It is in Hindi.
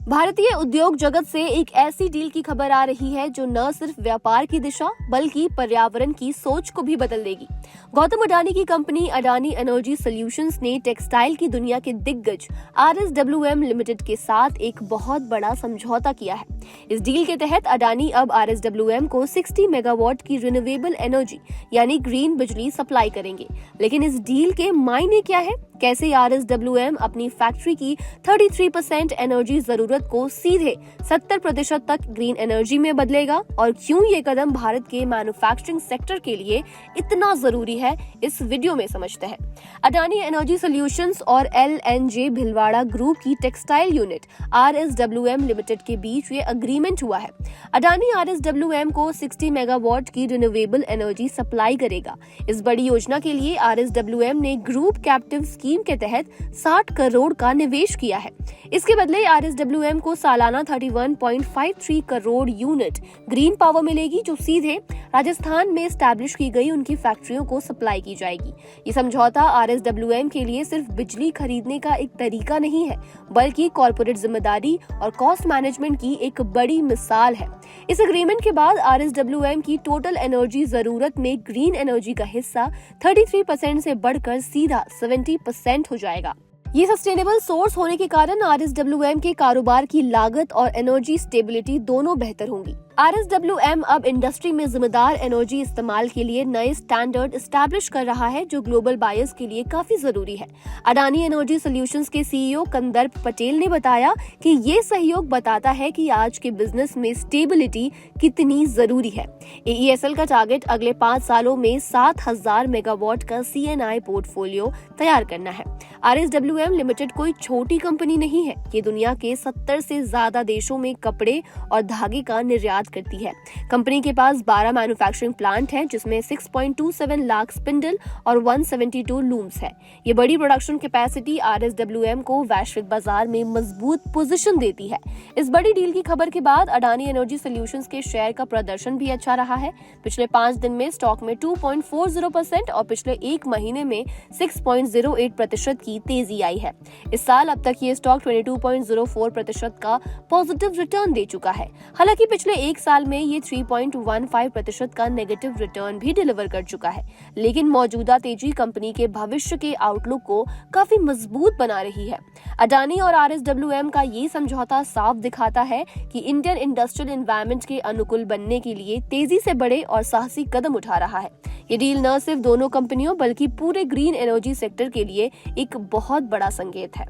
भारतीय उद्योग जगत से एक ऐसी डील की खबर आ रही है जो न सिर्फ व्यापार की दिशा बल्कि पर्यावरण की सोच को भी बदल देगी। गौतम अडानी की कंपनी अडानी एनर्जी सॉल्यूशंस ने टेक्सटाइल की दुनिया के दिग्गज RSWM लिमिटेड के साथ एक बहुत बड़ा समझौता किया है। इस डील के तहत अडानी अब RSWM को 60 मेगावाट की रिन्यूएबल एनर्जी यानी ग्रीन बिजली सप्लाई करेंगे। लेकिन इस डील के मायने क्या है? कैसे RSWM अपनी फैक्ट्री की 33% एनर्जी जरूरत को सीधे 70% तक ग्रीन एनर्जी में बदलेगा और क्यों ये कदम भारत के मैन्युफैक्चरिंग सेक्टर के लिए इतना जरूरी है, इस वीडियो में समझते हैं। अडानी एनर्जी सॉल्यूशंस और LNJ भिलवाड़ा ग्रुप की टेक्सटाइल यूनिट RSWM लिमिटेड के बीच ये अग्रीमेंट हुआ है। अडानी RSWM को 60 मेगावाट की रिन्यूएबल एनर्जी सप्लाई करेगा। इस बड़ी योजना के लिए RSWM ने ग्रुप कैप्टिव स्कीम के तहत 60 करोड़ का निवेश किया है। इसके बदले RSWM को सालाना 31.53 करोड़ यूनिट ग्रीन पावर मिलेगी, जो सीधे राजस्थान में एस्टैब्लिश की गई उनकी फैक्ट्रियों को सप्लाई की जाएगी। ये समझौता RSWM के लिए सिर्फ बिजली खरीदने का एक तरीका नहीं है, बल्कि कॉर्पोरेट जिम्मेदारी और कॉस्ट मैनेजमेंट की एक बड़ी मिसाल है। इस एग्रीमेंट के बाद RSWM की टोटल एनर्जी जरूरत में ग्रीन एनर्जी का हिस्सा 33% से बढ़कर सीधा 70% हो जाएगा। ये सस्टेनेबल सोर्स होने के कारण RSWM के कारोबार की लागत और एनर्जी स्टेबिलिटी दोनों बेहतर होंगी। RSWM अब इंडस्ट्री में जिम्मेदार एनर्जी इस्तेमाल के लिए नए स्टैंडर्ड एस्टैब्लिश कर रहा है, जो ग्लोबल बायर्स के लिए काफी जरूरी है। अडानी एनर्जी सॉल्यूशंस के CEO कंदर्प पटेल ने बताया कि ये सहयोग बताता है कि आज के बिजनेस में स्टेबिलिटी कितनी जरूरी है। AESL का टारगेट अगले 5 सालों में 7000 मेगावाट का CNI पोर्टफोलियो तैयार करना है। RSWM लिमिटेड कोई छोटी कंपनी नहीं है। ये दुनिया के 70 से ज्यादा देशों में कपड़े और धागे का निर्यात करती है। कंपनी के पास 12 मैन्युफैक्चरिंग प्लांट हैं, जिसमें 6.27 लाख स्पिंडल और 172 लूम्स है। ये बड़ी प्रोडक्शन कैपेसिटी RSWM को वैश्विक बाजार में मजबूत पोजीशन देती है। इस बड़ी डील की खबर के बाद अडानी एनर्जी सॉल्यूशंस के शेयर का प्रदर्शन भी अच्छा रहा है। पिछले 5 दिन में स्टॉक में 2.40% और पिछले एक महीने में 6.08% की तेजी आई है। इस साल अब तक ये स्टॉक 22.04% का पॉजिटिव रिटर्न दे चुका है। हालांकि पिछले एक साल में ये 3.15% का नेगेटिव रिटर्न भी डिलीवर कर चुका है। लेकिन मौजूदा तेजी कंपनी के भविष्य के आउटलुक को काफी मजबूत बना रही है। अडानी और RSWM का ये समझौता साफ दिखाता है कि इंडियन इंडस्ट्रियल एनवायरनमेंट के अनुकूल बनने के लिए तेजी से बड़े और साहसी कदम उठा रहा है। ये डील न सिर्फ दोनों कंपनियों बल्कि पूरे ग्रीन एनर्जी सेक्टर के लिए एक बहुत बड़ा संकेत है।